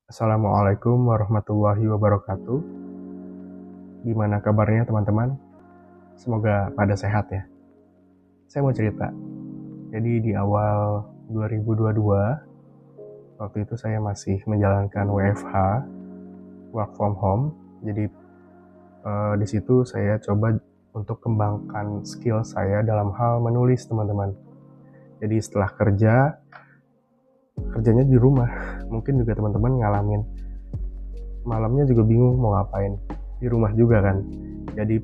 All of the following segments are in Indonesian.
Assalamualaikum warahmatullahi wabarakatuh. Gimana kabarnya teman-teman? Semoga pada sehat ya. Saya mau cerita. Jadi di awal 2022, waktu itu saya masih menjalankan WFH, work from home. Jadi di situ saya coba untuk kembangkan skill saya dalam hal menulis, teman-teman. Jadi setelah kerjanya di rumah, mungkin juga teman-teman ngalamin malamnya juga bingung mau ngapain, di rumah juga kan. Jadi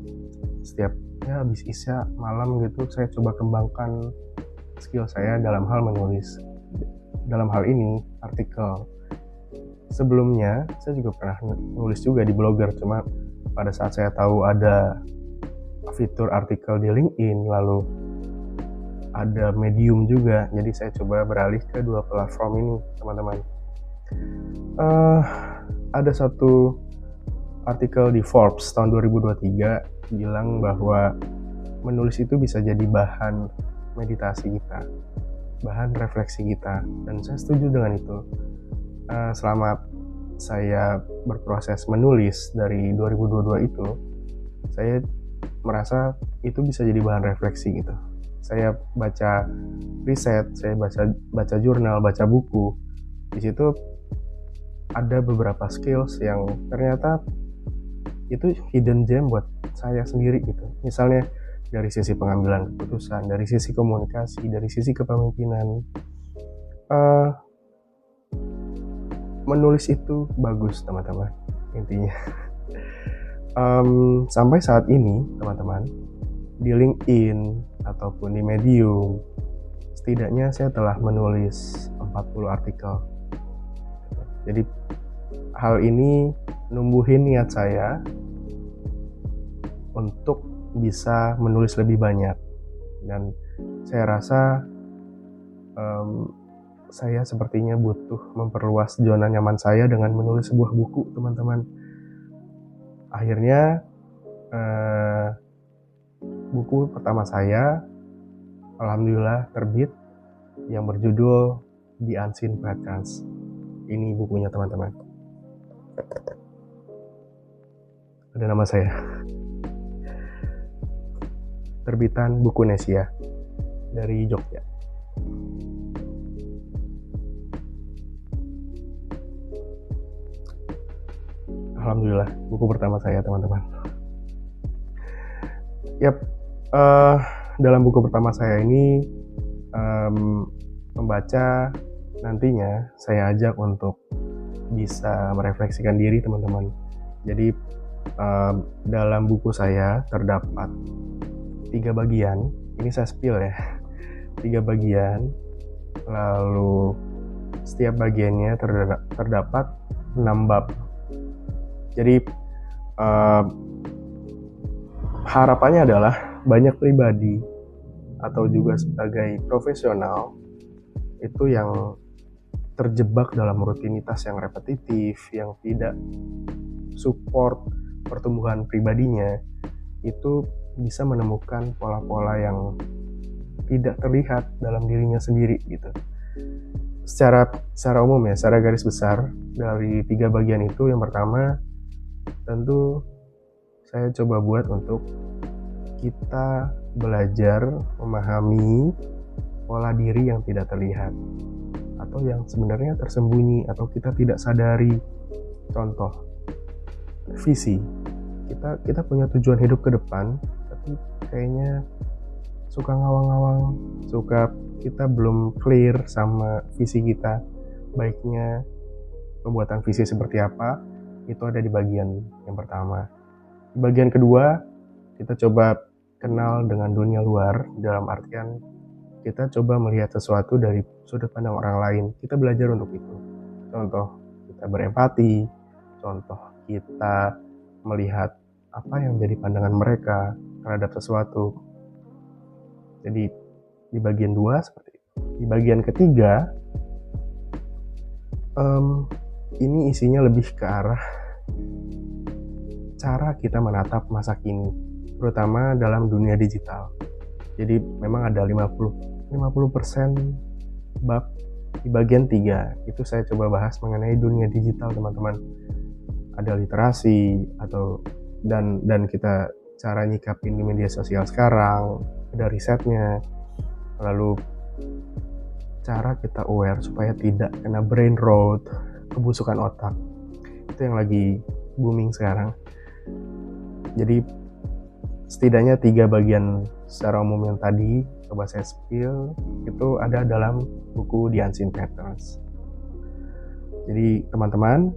setiap habis isya malam gitu saya coba kembangkan skill saya dalam hal menulis. Dalam hal ini artikel. Sebelumnya saya juga pernah nulis juga di Blogger, cuma pada saat saya tahu ada fitur artikel di LinkedIn, lalu ada Medium juga, jadi saya coba beralih ke dua platform ini, teman-teman. Ada satu artikel di Forbes tahun 2023 bilang bahwa menulis itu bisa jadi bahan meditasi kita, bahan refleksi kita, dan saya setuju dengan itu. Selama saya berproses menulis dari 2022 itu, saya merasa itu bisa jadi bahan refleksi gitu. Saya baca riset, saya baca jurnal, baca buku. Di situ ada beberapa skills yang ternyata itu hidden gem buat saya sendiri gitu. Misalnya dari sisi pengambilan keputusan, dari sisi komunikasi, dari sisi kepemimpinan. Menulis itu bagus, teman-teman, intinya. Sampai saat ini, teman-teman, di LinkedIn ataupun di Medium, setidaknya saya telah menulis 40 artikel. Jadi hal ini numbuhin niat saya untuk bisa menulis lebih banyak, dan saya rasa saya sepertinya butuh memperluas zona nyaman saya dengan menulis sebuah buku, teman-teman. Akhirnya buku pertama saya alhamdulillah terbit, yang berjudul The Unseen Podcast. Ini bukunya, teman-teman. Ada nama saya. Terbitan Buku Nesia dari Jogja. Alhamdulillah, buku pertama saya, teman-teman. Dalam buku pertama saya ini, pembaca nantinya saya ajak untuk bisa merefleksikan diri, teman-teman. Jadi dalam buku saya terdapat 3 bagian. Ini saya spill ya. 3 bagian. Lalu setiap bagiannya terdapat 6 bab. Jadi harapannya adalah banyak pribadi atau juga sebagai profesional itu yang terjebak dalam rutinitas yang repetitif, yang tidak support pertumbuhan pribadinya, itu bisa menemukan pola-pola yang tidak terlihat dalam dirinya sendiri gitu. Secara umum ya, secara garis besar dari 3 bagian itu, yang pertama tentu saya coba buat untuk kita belajar memahami pola diri yang tidak terlihat atau yang sebenarnya tersembunyi atau kita tidak sadari. Contoh, visi. Kita punya tujuan hidup ke depan, tapi kayaknya suka ngawang-ngawang, kita belum clear sama visi kita. Baiknya pembuatan visi seperti apa, itu ada di bagian yang pertama. Di bagian kedua, kita coba kenal dengan dunia luar, dalam artian kita coba melihat sesuatu dari sudut pandang orang lain. Kita belajar untuk itu. Contoh, kita berempati. Contoh, kita melihat apa yang menjadi pandangan mereka terhadap sesuatu. Jadi di bagian 2 seperti itu. Di bagian ketiga, ini isinya lebih ke arah cara kita menatap masa kini, terutama dalam dunia digital. Jadi memang ada 50% bab Di bagian 3 itu saya coba bahas mengenai dunia digital, teman-teman. Ada literasi dan kita cara nyikapin di media sosial sekarang, ada risetnya, lalu cara kita aware supaya tidak kena brain rot, kebusukan otak. Itu yang lagi booming sekarang. Jadi setidaknya 3 bagian secara umum yang tadi coba saya spill itu ada dalam buku The Unseen Patterns. Jadi teman-teman,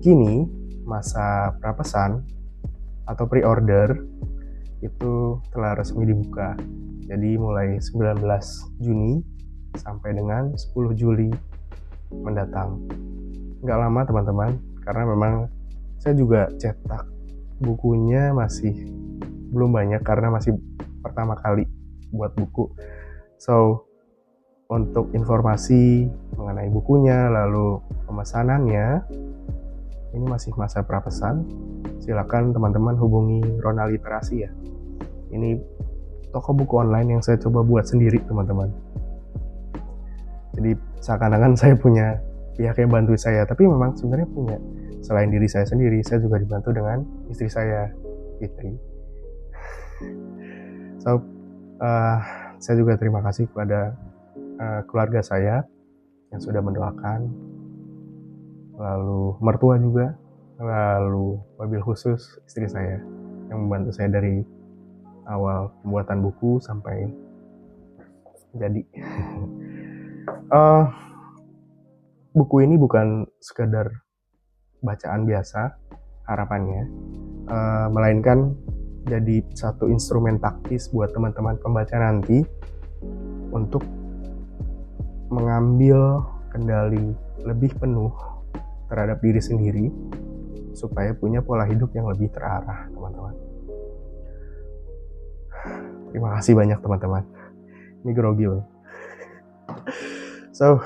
kini masa prapesan atau pre-order itu telah resmi dibuka. Jadi mulai 19 Juni sampai dengan 10 Juli mendatang. Nggak lama teman-teman, karena memang saya juga cetak bukunya masih belum banyak karena masih pertama kali buat buku. So, untuk informasi mengenai bukunya, lalu pemesanannya, ini masih masa prapesan. Silakan teman-teman hubungi Rona Literasi ya. Ini toko buku online yang saya coba buat sendiri, teman-teman. Jadi seakan-akan saya punya pihak yang bantu saya, tapi memang sebenarnya punya. Selain diri saya sendiri, saya juga dibantu dengan istri saya, Fitri. So, saya juga terima kasih kepada keluarga saya yang sudah mendoakan, lalu mertua juga, lalu wabil khusus istri saya yang membantu saya dari awal pembuatan buku sampai jadi. Buku ini bukan sekadar bacaan biasa harapannya, melainkan jadi satu instrumen taktis buat teman-teman pembaca nanti untuk mengambil kendali lebih penuh terhadap diri sendiri supaya punya pola hidup yang lebih terarah, teman-teman. Terima kasih banyak teman-teman. Ini grogi loh. So,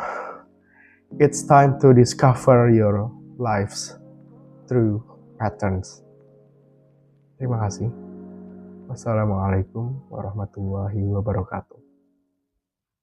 it's time to discover your lives through patterns. Terima kasih. Wassalamualaikum warahmatullahi wabarakatuh.